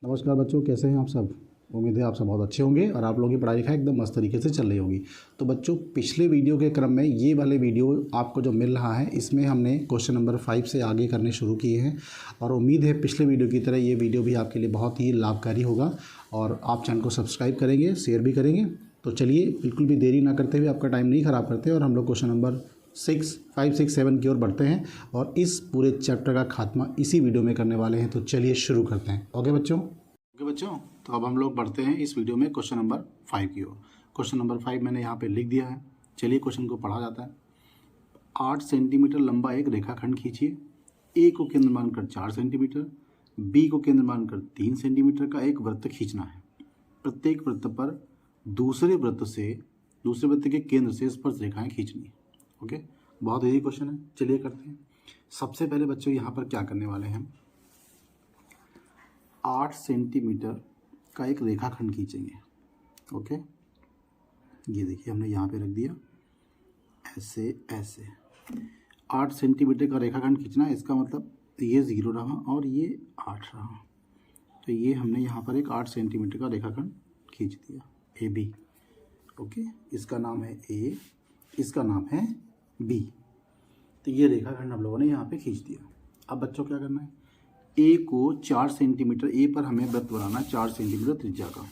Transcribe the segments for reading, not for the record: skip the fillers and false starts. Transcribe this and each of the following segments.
नमस्कार बच्चों, कैसे हैं आप सब। उम्मीद है आप सब बहुत अच्छे होंगे और आप लोगों की पढ़ाई लिखाई एकदम मस्त तरीके से चल रही होगी। तो बच्चों, पिछले वीडियो के क्रम में ये वाले वीडियो आपको जो मिल रहा है, इसमें हमने क्वेश्चन नंबर 5 से आगे करने शुरू किए हैं और उम्मीद है पिछले वीडियो की तरह ये वीडियो भी आपके लिए बहुत ही लाभकारी होगा और आप चैनल को सब्सक्राइब करेंगे, शेयर भी करेंगे। तो चलिए बिल्कुल भी देरी ना करते हुए, आपका टाइम नहीं ख़राब करते और हम लोग क्वेश्चन नंबर 5, 6, 7 की ओर बढ़ते हैं और इस पूरे चैप्टर का खात्मा इसी वीडियो में करने वाले हैं। तो चलिए शुरू करते हैं। ओके बच्चों, तो अब हम लोग बढ़ते हैं इस वीडियो में क्वेश्चन नंबर 5 की ओर। क्वेश्चन नंबर 5 मैंने यहाँ पे लिख दिया है। चलिए क्वेश्चन को पढ़ा जाता है। 8 सेंटीमीटर लंबा एक रेखाखंड खींचिए। ए को केंद्र मानकर 4 सेंटीमीटर, बी को केंद्र मानकर 3 सेंटीमीटर का एक वृत्त खींचना है। प्रत्येक वृत्त पर दूसरे वृत्त के केंद्र से स्पर्श रेखाएं खींचनी है। ओके, बहुत इजी क्वेश्चन है। चलिए करते हैं। सबसे पहले बच्चों यहाँ पर क्या करने वाले हैं, 8 सेंटीमीटर का एक रेखाखंड खींचेंगे। ओके, ये देखिए हमने यहाँ पे रख दिया ऐसे ऐसे। 8 सेंटीमीटर का रेखाखंड खींचना है, इसका मतलब ये 0 रहा और ये 8 रहा। तो ये हमने यहाँ पर एक 8 सेंटीमीटर का रेखाखंड खींच दिया, ए बी। ओके, इसका नाम है ए, इसका नाम है बी। तो ये रेखाखंड हम लोगों ने यहाँ पे खींच दिया। अब बच्चों क्या करना है, ए को 4 सेंटीमीटर, ए पर हमें वृत्त बनाना है 4 सेंटीमीटर त्रिज्या का।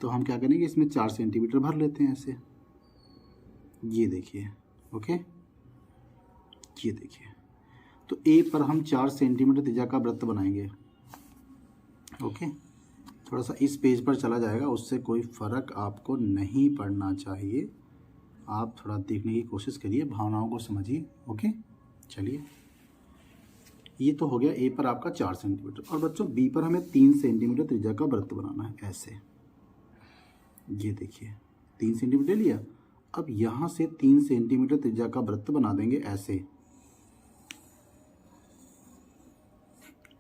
तो हम क्या करेंगे, इसमें 4 सेंटीमीटर भर लेते हैं ऐसे। ये देखिए, ओके, ये देखिए। तो ए पर हम 4 सेंटीमीटर त्रिज्या का वृत्त बनाएंगे। ओके, थोड़ा सा इस पेज पर चला जाएगा, उससे कोई फ़र्क आपको नहीं पड़ना चाहिए। आप थोड़ा देखने की कोशिश करिए, भावनाओं को समझिए। ओके, चलिए, ये तो हो गया ए पर आपका 4 सेंटीमीटर। और बच्चों बी पर हमें 3 सेंटीमीटर त्रिज्या का वृत्त बनाना है ऐसे। ये देखिए 3 सेंटीमीटर लिया। अब यहाँ से 3 सेंटीमीटर त्रिज्या का वृत्त बना देंगे ऐसे।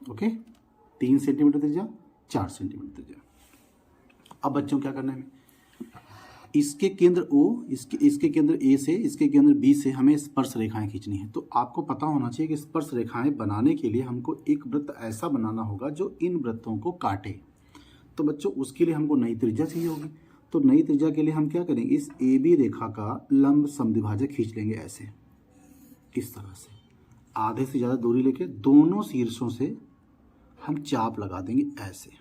ओके, 3 सेंटीमीटर त्रिज्या, 4 सेंटीमीटर त्रिज्या। अब बच्चों क्या करना है, इसके केंद्र O, इसके केंद्र A से, इसके केंद्र B से हमें स्पर्श रेखाएं खींचनी है। तो आपको पता होना चाहिए कि स्पर्श रेखाएं बनाने के लिए हमको एक वृत्त ऐसा बनाना होगा जो इन वृत्तों को काटे। तो बच्चों उसके लिए हमको नई त्रिज्या चाहिए होगी। तो नई त्रिज्या के लिए हम क्या करेंगे, इस AB रेखा का लंब समद्विभाजक खींच लेंगे ऐसे, इस तरह से। आधे से ज़्यादा दूरी लेके दोनों शीर्षों से हम चाप लगा देंगे ऐसे।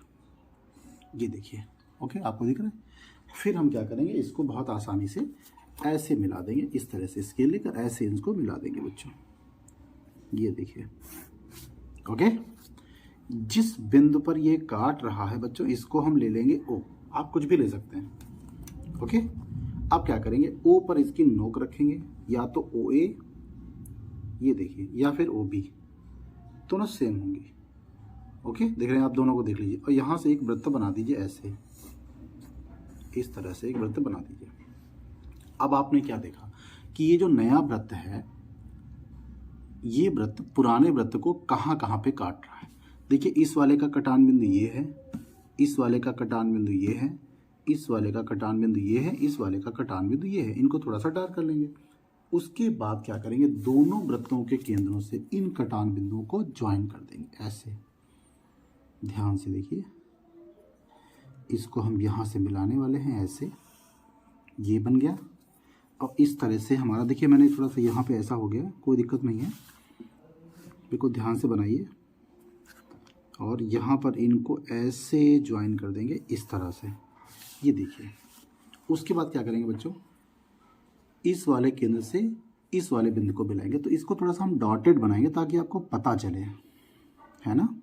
ये देखिए, ओके, आपको दिख रहा है। फिर हम क्या करेंगे, इसको बहुत आसानी से ऐसे मिला देंगे, इस तरह से स्केल लेकर ऐसे इसको मिला देंगे बच्चों। ये देखिए, ओके। जिस बिंदु पर ये काट रहा है बच्चों, इसको हम ले लेंगे O। आप कुछ भी ले सकते हैं। ओके, अब क्या करेंगे, O पर इसकी नोक रखेंगे, या तो OA, ये देखिए, या फिर OB, दोनों सेम होंगी। ओके, देख रहे हैं आप, दोनों को देख लीजिए। और यहाँ से एक वृत्त बना दीजिए ऐसे, इस तरह से एक वृत्त बना दीजिए। अब आपने क्या देखा कि ये जो नया वृत्त है, ये वृत्त पुराने वृत्त को कहाँ कहाँ पे काट रहा है। देखिए, इस वाले का कटान बिंदु ये है, इस वाले का कटान बिंदु ये है, इस वाले का कटान बिंदु ये है, इस वाले का कटान बिंदु ये है। इनको थोड़ा सा डार्क कर लेंगे। उसके बाद क्या करेंगे, दोनों वृत्तों के केंद्रों से इन कटान बिंदुओं को ज्वाइन कर देंगे ऐसे। ध्यान से देखिए, इसको हम यहाँ से मिलाने वाले हैं ऐसे। ये बन गया। और इस तरह से हमारा, देखिए मैंने थोड़ा सा यहाँ पे ऐसा हो गया, कोई दिक्कत नहीं है, बिल्कुल ध्यान से बनाइए। और यहाँ पर इनको ऐसे ज्वाइन कर देंगे इस तरह से। ये देखिए, उसके बाद क्या करेंगे बच्चों, इस वाले केंद्र से इस वाले बिंदु को मिलाएंगे। तो इसको थोड़ा सा हम डॉटेड बनाएंगे ताकि आपको पता चले, है ना।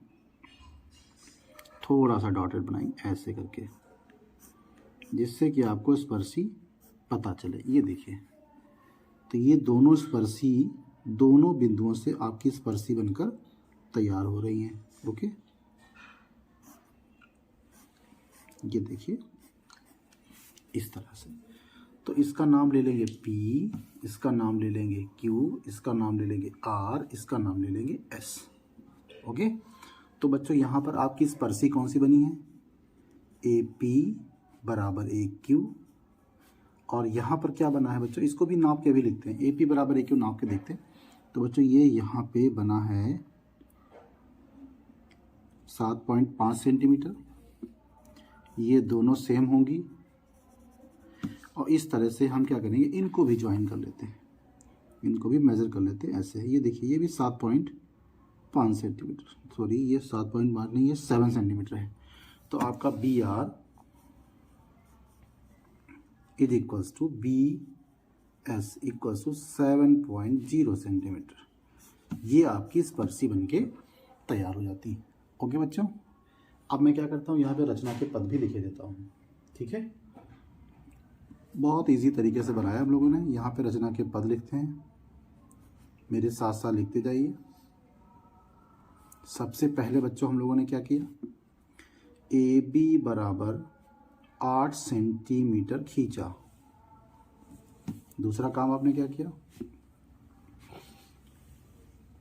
थोड़ा सा डॉटेड बनाएंगे ऐसे करके, जिससे कि आपको स्पर्शी पता चले। ये देखिए, तो ये दोनों स्पर्शी दोनों बिंदुओं से आपकी स्पर्शी बनकर तैयार हो रही हैं। ओके, ये देखिए इस तरह से। तो इसका नाम ले लेंगे P, इसका नाम ले लेंगे Q, इसका नाम ले लेंगे R, इसका नाम ले लेंगे S। ओके, तो बच्चों यहाँ पर आपकी स्पर्शी कौन सी बनी है, AP बराबर AQ। और यहाँ पर क्या बना है बच्चों, इसको भी नाप के भी लिखते हैं, AP बराबर AQ नाप के देखते हैं। तो बच्चों ये यहाँ पे बना है 7.5 सेंटीमीटर, ये दोनों सेम होंगी और इस तरह से हम क्या करेंगे, इनको भी ज्वाइन कर लेते हैं, इनको भी मेज़र कर लेते हैं ऐसे। ये देखिए ये भी 7.5 सेंटीमीटर, सॉरी ये 7.5 नहीं, ये 7 सेंटीमीटर है। तो आपका B R is equals to B S equals to 7.0 centimetre. ये आपकी स्पर्शी बन के तैयार हो जाती है। ओके बच्चों, अब मैं क्या करता हूँ, यहाँ पे रचना के पद भी लिखे देता हूँ। ठीक है, बहुत इजी तरीके से बनाया हम लोगों ने। यहाँ पे रचना के पद लिखते हैं, मेरे साथ साथ लिखते जाइए। सबसे पहले बच्चों हम लोगों ने क्या किया, ए बी बराबर 8 सेंटीमीटर खींचा। दूसरा काम आपने क्या किया,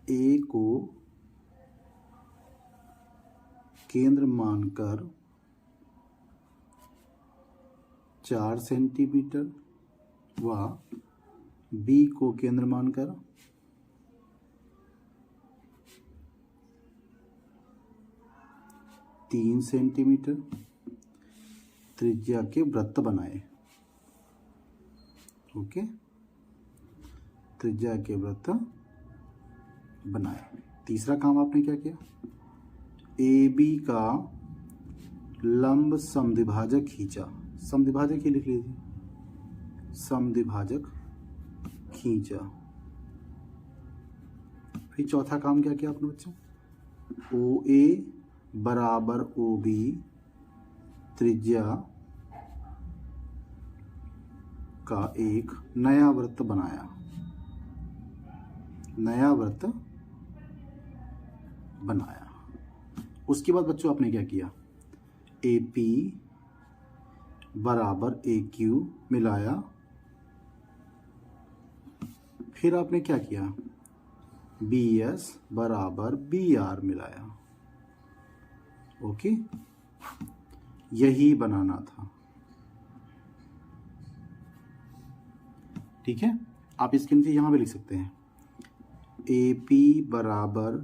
ए को केंद्र मानकर 4 सेंटीमीटर व बी को केंद्र मानकर 3 सेंटीमीटर त्रिज्या के वृत्त बनाए। ओके, त्रिज्या के वृत्त बनाए। तीसरा काम आपने क्या किया, ए बी का लंब समद्विभाजक खींचा। समद्विभाजक ही लिख लीजिए, समद्विभाजक खींचा। फिर चौथा काम क्या किया आपने बच्चों, ओ ए बराबर ओ बी त्रिज्या का एक नया वृत्त बनाया। नया वृत्त बनाया। उसके बाद बच्चों आपने क्या किया, ए पी बराबर ए क्यू मिलाया। फिर आपने क्या किया, बी एस बराबर बी आर मिलाया। ओके, यही बनाना था। ठीक है, आप इसके नीचे यहां पे लिख सकते हैं, ए पी बराबर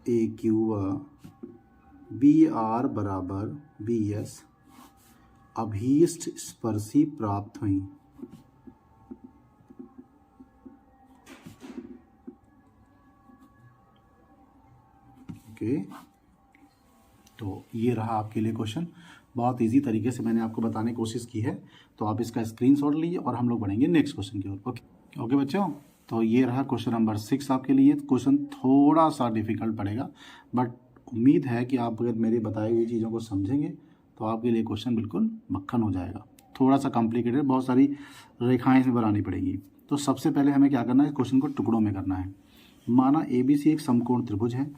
ए क्यू व बी आर बराबर बी एस अभीष्ट स्पर्शी प्राप्त हुई। ओके, तो ये रहा आपके लिए क्वेश्चन। बहुत इजी तरीके से मैंने आपको बताने की कोशिश की है, तो आप इसका स्क्रीनशॉट लीजिए और हम लोग बढ़ेंगे नेक्स्ट क्वेश्चन की ओर। ओके ओके बच्चों, तो ये रहा क्वेश्चन नंबर 6 आपके लिए। क्वेश्चन थोड़ा सा डिफिकल्ट पड़ेगा, बट उम्मीद है कि आप अगर मेरी बताई हुई चीज़ों को समझेंगे तो आपके लिए क्वेश्चन बिल्कुल मक्खन हो जाएगा। थोड़ा सा कॉम्प्लिकेटेड, बहुत सारी रेखाएं इसमें बनानी पड़ेगी। तो सबसे पहले हमें क्या करना है, क्वेश्चन को टुकड़ों में करना है। माना ए बी सी एक समकोण त्रिभुज है,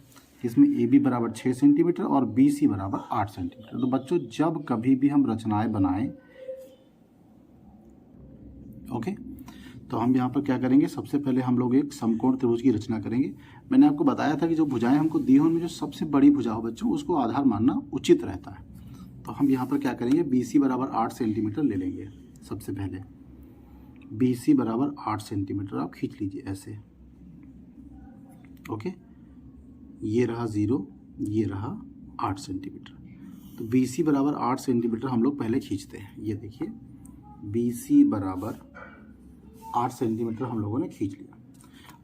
इसमें ए बी बराबर 6 सेंटीमीटर और बी सी बराबर 8 सेंटीमीटर। तो बच्चों जब कभी भी हम रचनाएं बनाएं, ओके, तो हम यहाँ पर क्या करेंगे, सबसे पहले हम लोग एक समकोण त्रिभुज की रचना करेंगे। मैंने आपको बताया था कि जो भुजाएं हमको दी हो उनमें जो सबसे बड़ी भुजा हो बच्चों, उसको आधार मानना उचित रहता है। तो हम यहाँ पर क्या करेंगे, बी सी बराबर 8 सेंटीमीटर ले लेंगे। सबसे पहले बी सी बराबर 8 सेंटीमीटर आप खींच लीजिए ऐसे। ओके, ये रहा 0, ये रहा 8 सेंटीमीटर। तो बी सी बराबर 8 सेंटीमीटर हम लोग पहले खींचते हैं। ये देखिए बी सी बराबर 8 सेंटीमीटर हम लोगों ने खींच लिया।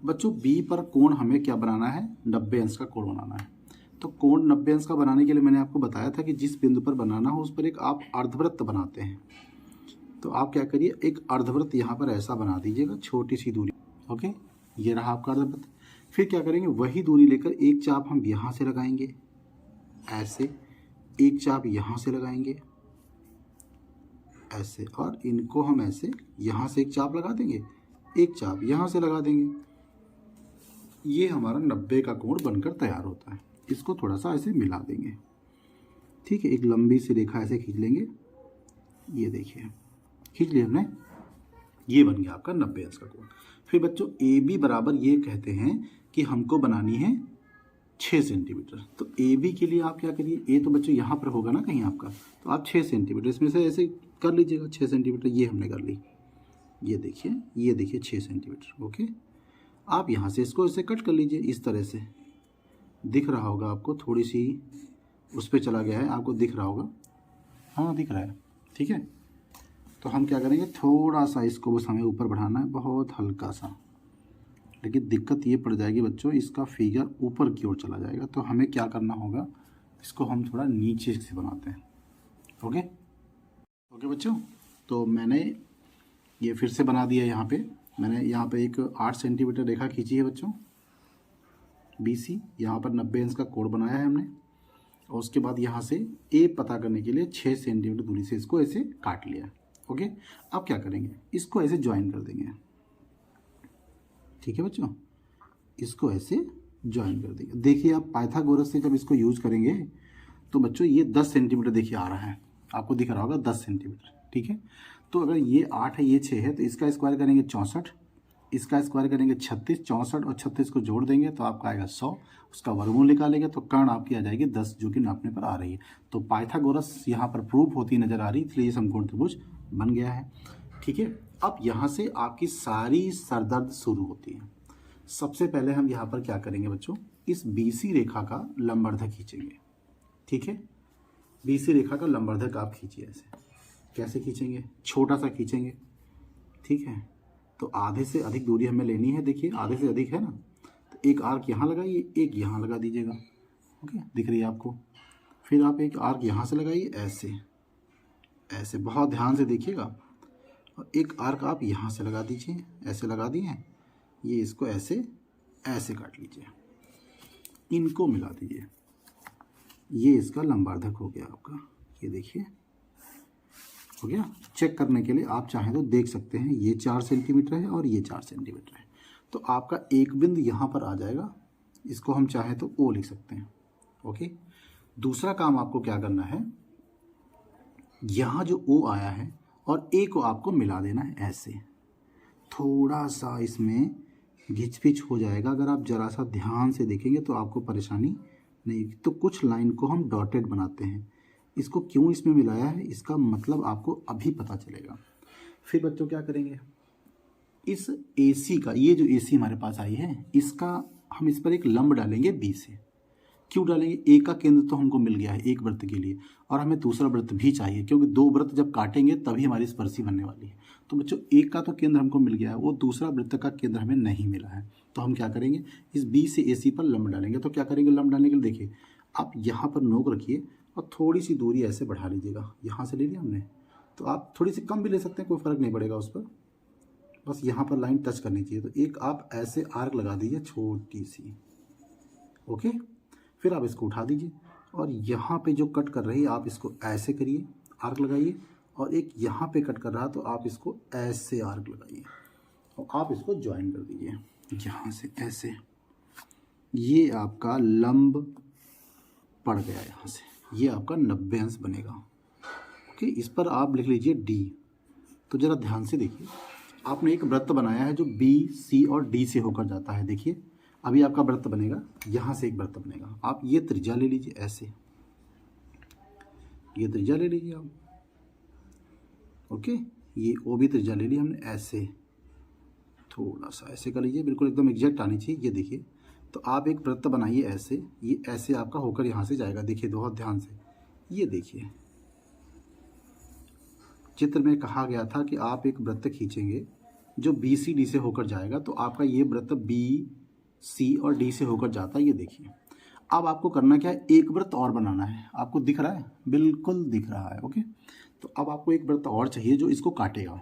बच्चों बी पर कोण हमें क्या बनाना है, 90 अंश का कोण बनाना है। तो कोण 90 अंश का बनाने के लिए मैंने आपको बताया था कि जिस बिंदु पर बनाना हो उस पर एक आप अर्धवृत्त बनाते हैं। तो आप क्या करिए, एक अर्धवृत्त यहाँ पर ऐसा बना दीजिएगा, छोटी सी दूरी। ओके, ये रहा आपका अर्धवृत्त। फिर क्या करेंगे, वही दूरी लेकर एक चाप हम यहाँ से लगाएंगे ऐसे, एक चाप यहाँ से लगाएंगे ऐसे, और इनको हम ऐसे यहाँ से एक चाप लगा देंगे, एक चाप यहाँ से लगा देंगे। ये हमारा 90 का कोण बनकर तैयार होता है। इसको थोड़ा सा ऐसे मिला देंगे। ठीक है, एक लंबी सी रेखा ऐसे खींच लेंगे। ये देखिए खींच लिया हमने, ये बन गया आपका 90 अंश का कोण। फिर बच्चों ए बी बराबर ये कहते हैं कि हमको बनानी है 6 सेंटीमीटर। तो ए बी के लिए आप क्या करिए, ए तो बच्चों यहाँ पर होगा ना कहीं आपका, तो आप 6 सेंटीमीटर इसमें से ऐसे कर लीजिएगा। 6 सेंटीमीटर ये हमने कर ली। ये देखिए 6 सेंटीमीटर। ओके, आप यहाँ से इसको ऐसे कट कर लीजिए इस तरह से। दिख रहा होगा आपको, थोड़ी सी उस पर चला गया है, आपको दिख रहा होगा, हाँ दिख रहा है, ठीक है। तो हम क्या करेंगे, थोड़ा सा इसको बस हमें ऊपर बढ़ाना है, बहुत हल्का सा, लेकिन दिक्कत ये पड़ जाएगी बच्चों, इसका फिगर ऊपर की ओर चला जाएगा। तो हमें क्या करना होगा, इसको हम थोड़ा नीचे से बनाते हैं। ओके ओके बच्चों, तो मैंने ये फिर से बना दिया। यहाँ पे मैंने यहाँ पे एक 8 सेंटीमीटर रेखा खींची है बच्चों, BC। यहाँ पर 90 इंच का कोण बनाया है हमने, और उसके बाद यहाँ से A पता करने के लिए 6 सेंटीमीटर दूरी से इसको ऐसे काट लिया। ओके, अब क्या करेंगे, इसको ऐसे ज्वाइन कर देंगे, ठीक है बच्चों, इसको ऐसे ज्वाइन कर देंगे। देखिए आप पाइथागोरस से जब इसको यूज करेंगे तो बच्चों ये 10 सेंटीमीटर देखिए आ रहा है, आपको दिख रहा होगा 10 सेंटीमीटर, ठीक है। तो अगर ये 8 है, ये 6 है, तो इसका स्क्वायर करेंगे 64, इसका स्क्वायर करेंगे 36, 64 और 36 को जोड़ देंगे तो आपका आएगा 100, उसका वर्गमूल निकालेंगे तो कर्ण आपकी आ जाएगी 10, जो कि नापने पर आ रही है। तो पाइथागोरस यहाँ पर प्रूफ होती नजर आ रही, इसलिए ये समकोण त्रिभुज बन गया है, ठीक है। अब यहाँ से आपकी सारी सरदर्द शुरू होती है। सबसे पहले हम यहाँ पर क्या करेंगे बच्चों, इस BC रेखा का लंबवर्धक खींचेंगे, ठीक है। BC रेखा का लंबवर्धक आप खींचिए ऐसे, कैसे खींचेंगे, छोटा सा खींचेंगे, ठीक है। तो आधे से अधिक दूरी हमें लेनी है, देखिए आधे से अधिक है ना, तो एक आर्क यहाँ लगाइए, एक यहाँ लगा दीजिएगा, ओके, दिख रही है आपको। फिर आप एक आर्क यहाँ से लगाइए, ऐसे ऐसे, बहुत ध्यान से देखिएगा, और एक आर्क आप यहाँ से लगा दीजिए, ऐसे लगा दिए, ये इसको ऐसे ऐसे काट लीजिए, इनको मिला दीजिए, ये इसका लंबवर्धक हो गया आपका, ये देखिए हो गया। चेक करने के लिए आप चाहें तो देख सकते हैं, ये 4 सेंटीमीटर है और ये 4 सेंटीमीटर है, तो आपका एक बिंदु यहाँ पर आ जाएगा, इसको हम चाहें तो O लिख सकते हैं। ओके, दूसरा काम आपको क्या करना है, यहाँ जो O आया है और A को आपको मिला देना है ऐसे, थोड़ा सा इसमें घिच पिच हो जाएगा, अगर आप जरा सा ध्यान से देखेंगे तो आपको परेशानी नहीं। तो कुछ लाइन को हम डॉटेड बनाते हैं, इसको क्यों इसमें मिलाया है इसका मतलब आपको अभी पता चलेगा। फिर बच्चों क्या करेंगे, इस AC का, ये जो AC हमारे पास आई है, इसका हम इस पर एक लंब डालेंगे B से। क्यों डालेंगे, A का केंद्र तो हमको मिल गया है एक वृत्त के लिए, और हमें दूसरा वृत्त भी चाहिए, क्योंकि 2 वृत्त जब काटेंगे तभी हमारी स्पर्शी बनने वाली है। तो बच्चों एक का तो केंद्र हमको मिल गया है, वो दूसरा वृत्त का केंद्र हमें नहीं मिला है, तो हम क्या करेंगे, इस B से AC पर लंब डालेंगे। तो क्या करेंगे, लंब डालने के लिए देखिए आप यहाँ पर नोक रखिए और थोड़ी सी दूरी ऐसे बढ़ा लीजिएगा, यहाँ से ले लिया हमने, तो आप थोड़ी सी कम भी ले सकते हैं, कोई फ़र्क नहीं पड़ेगा उस पर, बस यहाँ पर लाइन टच करनी चाहिए। तो एक आप ऐसे आर्क लगा दीजिए छोटी सी, ओके। फिर आप इसको उठा दीजिए और यहाँ पे जो कट कर रही है आप इसको ऐसे करिए, आर्क लगाइए, और एक यहाँ पे कट कर रहा तो आप इसको ऐसे आर्क लगाइए और आप इसको ज्वाइन कर दीजिए यहाँ से ऐसे, ये आपका लंब पड़ गया यहाँ से, ये आपका 90 अंश बनेगा। ओके, इस पर आप लिख लीजिए D। तो ज़रा ध्यान से देखिए, आपने एक वृत्त बनाया है जो B, C और D से होकर जाता है। देखिए अभी आपका वृत्त बनेगा, यहाँ से एक वृत्त बनेगा, आप ये त्रिज्या ले लीजिए ऐसे, ये त्रिज्या ले लीजिए आप, ओके। ये O भी त्रिज्या ले ली हमने, ऐसे थोड़ा सा ऐसे कर लीजिए, बिल्कुल एकदम एग्जैक्ट आनी चाहिए। ये देखिए, तो आप एक वृत्त बनाइए ऐसे, ये ऐसे आपका होकर यहाँ से जाएगा, देखिए बहुत ध्यान से, ये देखिए चित्र में कहा गया था कि आप एक वृत्त खींचेंगे जो BCD से होकर जाएगा, तो आपका ये वृत्त BC और D से होकर जाता है, ये देखिए। अब आपको करना क्या है, एक वृत्त और बनाना है, आपको दिख रहा है, बिल्कुल दिख रहा है, ओके। तो अब आपको एक वृत्त और चाहिए जो इसको काटेगा,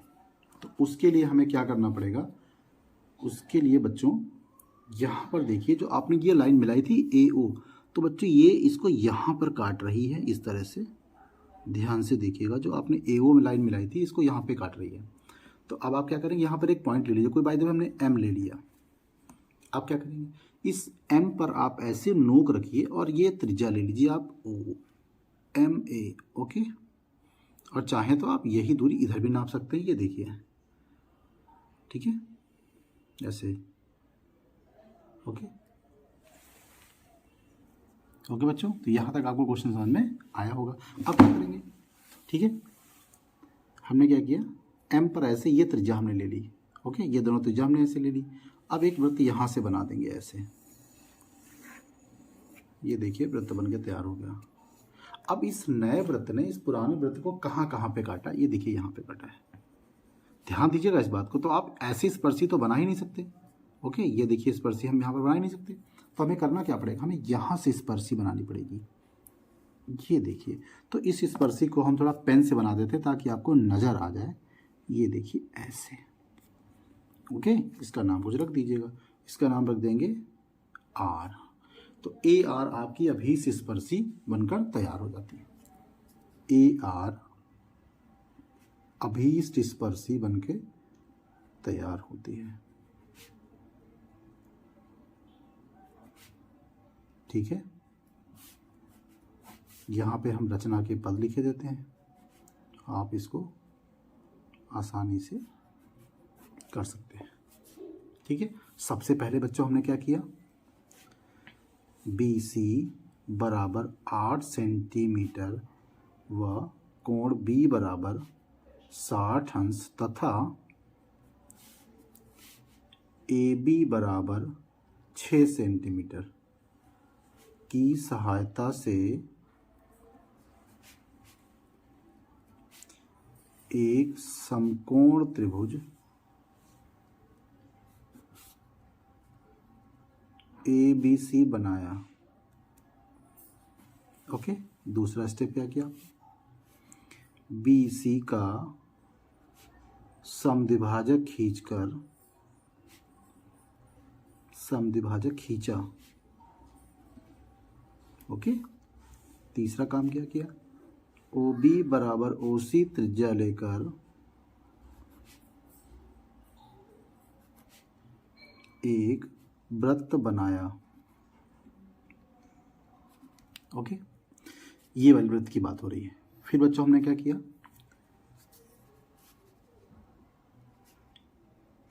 तो उसके लिए हमें क्या करना पड़ेगा, उसके लिए बच्चों यहाँ पर देखिए जो आपने ये लाइन मिलाई थी AO, तो बच्चों ये इसको यहाँ पर काट रही है इस तरह से, ध्यान से देखिएगा, जो आपने AO में लाइन मिलाई थी इसको यहाँ पे काट रही है। तो अब आप क्या करेंगे, यहाँ पर एक पॉइंट ले लीजिए, कोई बाय द वे हमने M ले लिया। आप क्या करेंगे, इस M पर आप ऐसे नोक रखिए और ये त्रिज्या ले लीजिए आप OMA, ओके। और चाहें तो आप यही दूरी इधर भी नाप सकते हैं, ये देखिए, ठीक है, ऐसे, ओके ओके बच्चों। तो यहाँ तक आपको क्वेश्चन समझ में आया होगा। अब क्या करेंगे, ठीक है, हमने क्या किया, M पर ऐसे ये त्रिज्या हमने ले ली, ओके, ये दोनों त्रिज्या हमने ऐसे ले ली। अब एक वृत्त यहाँ से बना देंगे ऐसे, ये देखिए वृत्त बन के तैयार हो गया। अब इस नए वृत्त ने इस पुराने वृत्त को कहाँ कहाँ पे काटा, ये देखिए यहाँ पे काटा है। ध्यान दीजिएगा इस बात को। तो आप ऐसी स्पर्शी तो बना ही नहीं सकते। ओके, ये देखिए स्पर्शी हम यहाँ पर बना ही नहीं सकते। तो हमें करना क्या पड़ेगा, हमें यहाँ से स्पर्शी बनानी पड़ेगी। ये देखिए, तो इस स्पर्शी को हम थोड़ा पेन से बना देते ताकि आपको नज़र आ जाए। ये देखिए ऐसे। ओके, इसका नाम कुछ रख दीजिएगा, इसका नाम रख देंगे आर। तो ए आर आपकी अभीष्ट स्पर्शी बनकर तैयार हो जाती है। ए आर अभीष्ट स्पर्शी बनके तैयार होती है। ठीक है, यहाँ पे हम रचना के पद लिखे देते हैं, आप इसको आसानी से कर सकते हैं। ठीक है, सबसे पहले बच्चों हमने क्या किया, BC बराबर 8 सेंटीमीटर व कोण B बराबर 60 अंश तथा AB बराबर 6 सेंटीमीटर की सहायता से एक समकोण त्रिभुज ABC बनाया। ओके, दूसरा स्टेप क्या किया, BC का समद्विभाजक खींचा। ओके, तीसरा काम क्या किया, OB बराबर OC त्रिज्या लेकर एक वृत्त बनाया। ओके, ये वाली वृत्त की बात हो रही है। फिर बच्चों हमने क्या किया,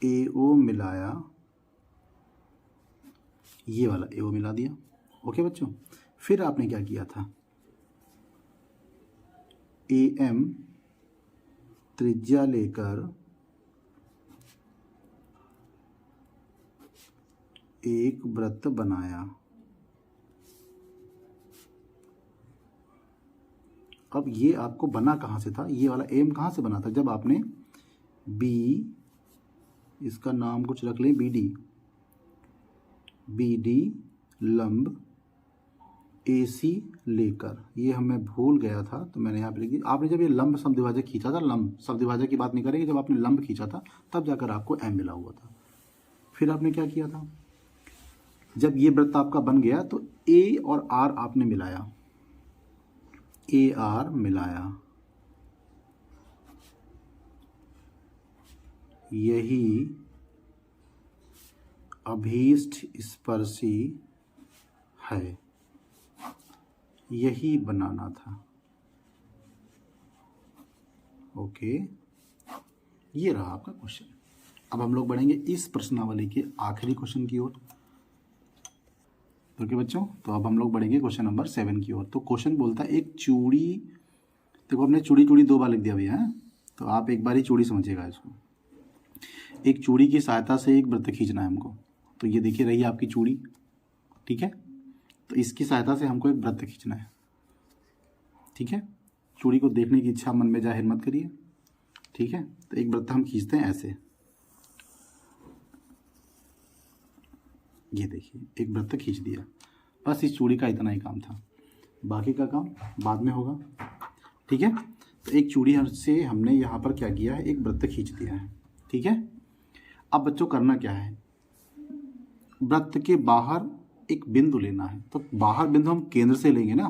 AO मिलाया, ये वाला AO मिला दिया। ओके बच्चों, फिर आपने क्या किया था, AM त्रिज्या लेकर एक वृत्त बनाया। अब ये आपको बना कहाँ से था, ये वाला एम कहाँ से बना था, जब आपने B, इसका नाम कुछ रख लें BD लंब AC लेकर, ये हमें भूल गया था तो मैंने यहाँ पे लिख दिया। आपने जब ये लंब समद्विभाजक खींचा था, लंब समद्विभाजक की बात नहीं करेंगे, जब आपने लंब खींचा था तब जाकर आपको M मिला हुआ था। फिर आपने क्या किया था, जब ये वृत्त आपका बन गया तो A और R आपने मिलाया, AR मिलाया, यही अभीष्ट स्पर्शी है, यही बनाना था। ओके, ये रहा आपका क्वेश्चन। अब हम लोग बढ़ेंगे इस प्रश्नावली के आखिरी क्वेश्चन की ओर। ओके बच्चों, तो अब हम लोग बढ़ेंगे क्वेश्चन नंबर 7 की ओर। तो क्वेश्चन बोलता है एक चूड़ी, देखो हमने चूड़ी 2 बार लिख दिया भैया, तो आप एक बार ही चूड़ी समझिएगा इसको। एक चूड़ी की सहायता से एक वृत्त खींचना है हमको। तो ये देखिए रही आपकी चूड़ी, ठीक है, तो इसकी सहायता से हमको एक वृत्त खींचना है। ठीक है, चूड़ी को देखने की इच्छा मन में जाहिर मत करिए। ठीक है, तो एक वृत्त हम खींचते हैं ऐसे, ये देखिए एक वृत्त खींच दिया। बस इस चूड़ी का इतना ही काम था, बाकी का काम बाद में होगा। ठीक है, तो एक चूड़ी से हमने यहाँ पर क्या किया है, एक वृत्त खींच दिया है। ठीक है, अब बच्चों करना क्या है, वृत्त के बाहर एक बिंदु लेना है। तो बाहर बिंदु हम केंद्र से लेंगे ना,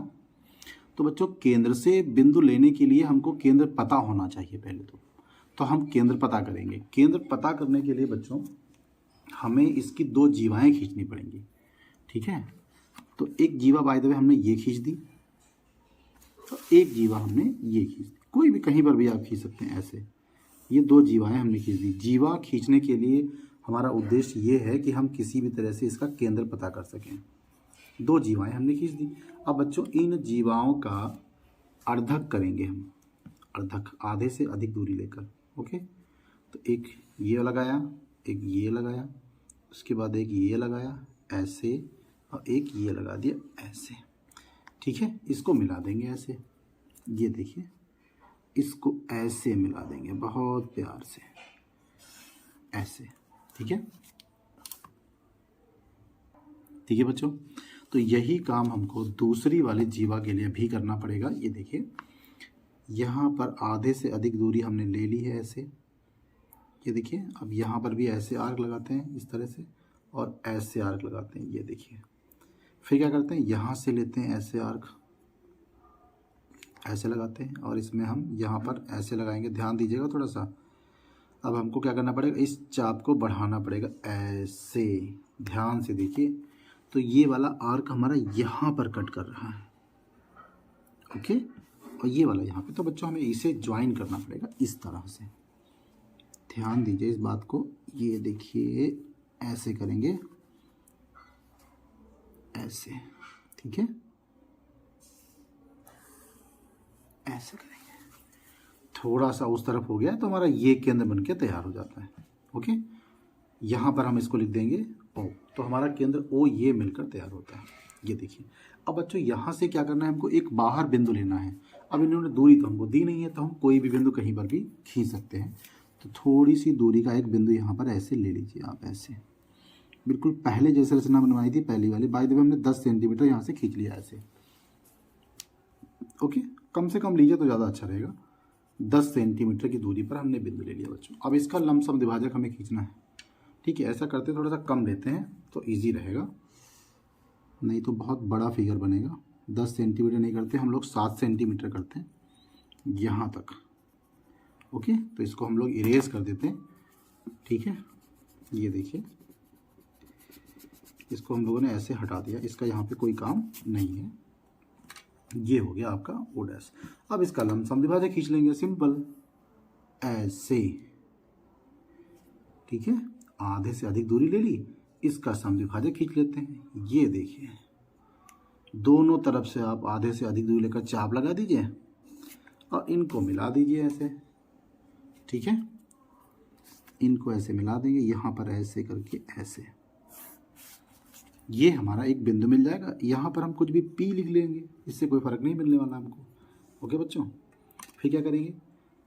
तो बच्चों केंद्र से बिंदु लेने के लिए हमको केंद्र पता होना चाहिए पहले तो हम केंद्र पता करेंगे। केंद्र पता करने के लिए बच्चों हमें इसकी 2 जीवाएं खींचनी पड़ेंगी। ठीक है, तो एक जीवा बाय द वे हमने ये खींच दी, तो एक जीवा हमने ये खींच दी, कोई भी कहीं पर भी आप खींच सकते हैं ऐसे। ये 2 जीवाएं हमने खींच दी। जीवा खींचने के लिए हमारा उद्देश्य ये है कि हम किसी भी तरह से इसका केंद्र पता कर सकें। 2 जीवाएं हमने खींच दी। अब बच्चों इन जीवाओं का अर्धक करेंगे हम, अर्धक आधे से अधिक दूरी लेकर। ओके, तो एक ये लगाया, एक ये लगाया, उसके बाद एक ये लगाया, ऐसे और एक ये लगा दिया ऐसे, ठीक है। इसको मिला देंगे ऐसे, ये देखिए, इसको ऐसे मिला देंगे बहुत प्यार से, ऐसे, ठीक है। ठीक है बच्चों, तो यही काम हमको दूसरी वाली जीवा के लिए भी करना पड़ेगा। ये देखिए, यहाँ पर आधे से अधिक दूरी हमने ले ली है ऐसे, ये देखिए। अब यहाँ पर भी ऐसे आर्क लगाते हैं इस तरह से, और ऐसे आर्क लगाते हैं, ये देखिए। फिर क्या करते हैं, यहाँ से लेते हैं ऐसे आर्क, ऐसे लगाते हैं, और इसमें हम यहाँ पर ऐसे लगाएंगे, ध्यान दीजिएगा थोड़ा सा। अब हमको क्या करना पड़ेगा, इस चाप को बढ़ाना पड़ेगा ऐसे, ध्यान से देखिए। तो ये वाला आर्क हमारा यहाँ पर कट कर रहा है, ओके, और ये वाला यहाँ पे। तो बच्चों हमें इसे ज्वाइन करना पड़ेगा इस तरह से, ध्यान दीजिए इस बात को। ये देखिए, ऐसे करेंगे, ऐसे, ठीक है, ऐसे करेंगे। थोड़ा सा उस तरफ हो गया तो हमारा ये केंद्र बन के तैयार हो जाता है, ओके। यहाँ पर हम इसको लिख देंगे ओ, तो हमारा केंद्र ओ ये मिलकर तैयार होता है, ये देखिए। अब बच्चों यहाँ से क्या करना है, हमको एक बाहर बिंदु लेना है। अब इन्होंने दूरी तो हमको दी नहीं है, तो हम कोई भी बिंदु कहीं पर भी खींच सकते हैं। तो थोड़ी सी दूरी का एक बिंदु यहाँ पर ऐसे ले लीजिए आप, ऐसे, बिल्कुल पहले जैसे रचना बनवाई थी पहली वाली। बाय द वे हमने 10 सेंटीमीटर यहाँ से खींच लिया ऐसे, ओके। कम से कम लीजिए तो ज़्यादा अच्छा रहेगा। 10 सेंटीमीटर की दूरी पर हमने बिंदु ले लिया बच्चों। अब इसका लमसम द्विभाजक हमें खींचना है, ठीक है। ऐसा करते थोड़ा सा कम लेते हैं तो इजी रहेगा, नहीं तो बहुत बड़ा फिगर बनेगा। 10 सेंटीमीटर नहीं करते हम लोग, 7 सेंटीमीटर करते हैं यहाँ तक, ओके। तो इसको हम लोग इरेज कर देते हैं, ठीक है। ये देखिए, इसको हम लोगों ने ऐसे हटा दिया, इसका यहाँ पे कोई काम नहीं है। ये हो गया आपका ओ डैश। अब इसका लमसम द्विभाजक खींच लेंगे, सिंपल, ऐसे, ठीक है। आधे से अधिक दूरी ले ली, इसका समद्विभाजक खींच लेते हैं। ये देखिए, दोनों तरफ से आप आधे से अधिक दूरी लेकर चाप लगा दीजिए और इनको मिला दीजिए ऐसे, ठीक है। इनको ऐसे मिला देंगे, यहाँ पर ऐसे करके ऐसे, ये हमारा एक बिंदु मिल जाएगा। यहाँ पर हम कुछ भी पी लिख लेंगे, इससे कोई फर्क नहीं मिलने वाला हमको, ओके बच्चों। फिर क्या करेंगे,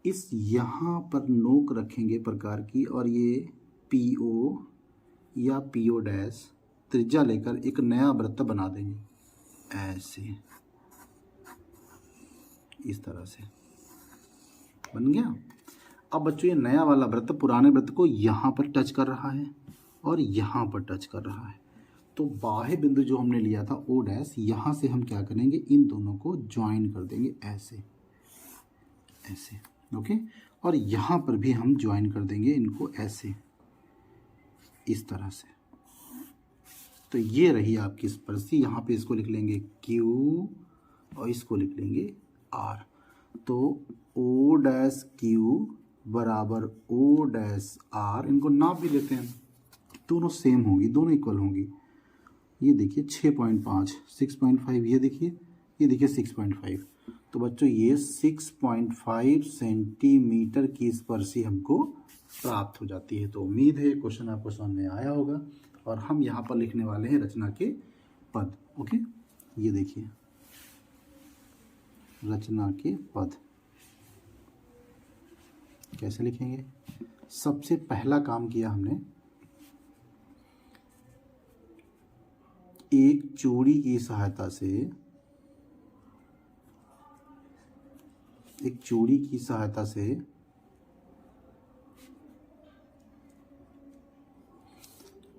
इस यहाँ पर नोक रखेंगे प्रकार की, और ये PO या PO डैश त्रिज्या लेकर एक नया वृत्त बना देंगे ऐसे, इस तरह से बन गया। अब बच्चों ये नया वाला वृत्त पुराने वृत्त को यहाँ पर टच कर रहा है और यहाँ पर टच कर रहा है। तो बाह्य बिंदु जो हमने लिया था O डैश, यहाँ से हम क्या करेंगे, इन दोनों को ज्वाइन कर देंगे ऐसे, ऐसे, ओके। और यहाँ पर भी हम ज्वाइन कर देंगे इनको ऐसे, इस तरह से। तो ये रही आपकी स्पर्शी। यहाँ पे इसको लिख लेंगे Q और इसको लिख लेंगे R। तो O डैश Q बराबर O डैश R, इनको नाप भी लेते हैं, दोनों सेम होंगी, दोनों इक्वल होंगी। ये देखिए 6.5, 6.5, ये देखिए 6.5। तो बच्चों ये 6.5 सेंटीमीटर की स्पर्शी हमको प्राप्त हो जाती है। तो उम्मीद है क्वेश्चन आपको समझ में आया होगा। और हम यहाँ पर लिखने वाले हैं रचना के पद, ओके। ये देखिए, रचना के पद कैसे लिखेंगे। सबसे पहला काम किया हमने, एक चूड़ी की सहायता से, एक चूड़ी की सहायता से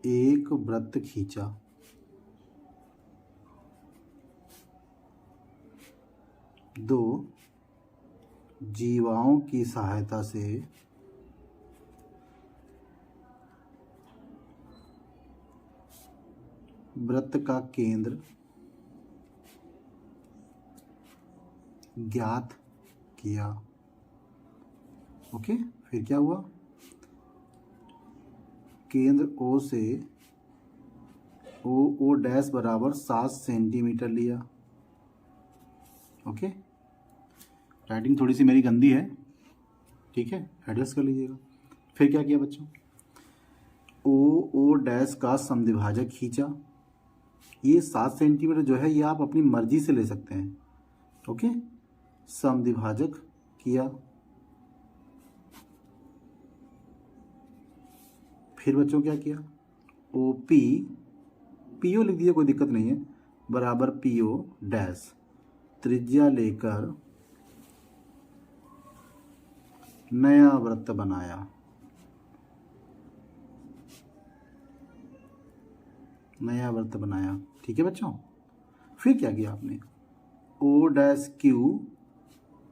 एक वृत्त खींचा, दो जीवाओं की सहायता से वृत्त का केंद्र ज्ञात किया, ओके। फिर क्या हुआ, केंद्र O से O डैश बराबर 7 सेंटीमीटर लिया, ओके। राइटिंग थोड़ी सी मेरी गंदी है, ठीक है, एडजस्ट कर लीजिएगा। फिर क्या किया बच्चों, O डैश का समद्विभाजक खींचा, ये 7 सेंटीमीटर जो है ये आप अपनी मर्जी से ले सकते हैं। ओके, समद्विभाजक किया, फिर बच्चों क्या किया, OP, PO लिख दिया, कोई दिक्कत नहीं है, बराबर PO डैश, त्रिज्या लेकर नया वृत्त बनाया, नया वृत्त बनाया। ठीक है बच्चों, फिर क्या किया आपने, O डैश Q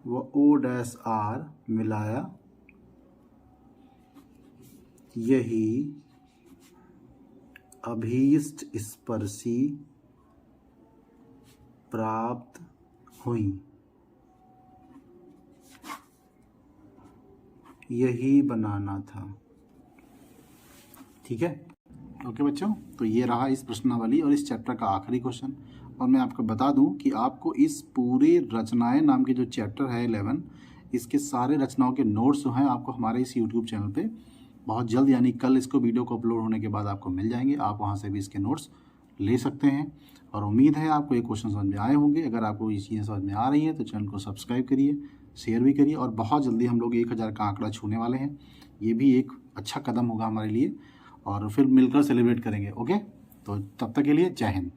व O डैश R मिलाया, यही अभीष्ट स्पर्शी प्राप्त हुई, यही बनाना था। ठीक है, ओके बच्चों, तो ये रहा इस प्रश्नावली और इस चैप्टर का आखिरी क्वेश्चन। और मैं आपको बता दूं कि आपको इस पूरे रचनाएं नाम के जो चैप्टर है 11, इसके सारे रचनाओं के नोट्स जो हैं आपको हमारे इस यूट्यूब चैनल पे बहुत जल्द, यानी कल इसको वीडियो को अपलोड होने के बाद आपको मिल जाएंगे। आप वहाँ से भी इसके नोट्स ले सकते हैं। और उम्मीद है आपको ये क्वेश्चन समझ में आए होंगे। अगर आपको ये चीज़ें समझ में आ रही हैं तो चैनल को सब्सक्राइब करिए, शेयर भी करिए, और बहुत जल्दी हम लोग 1000 का आंकड़ा छूने वाले हैं। ये भी एक अच्छा कदम होगा हमारे लिए, और फिर मिलकर सेलिब्रेट करेंगे। ओके, तो तब तक के लिए जय हिंद।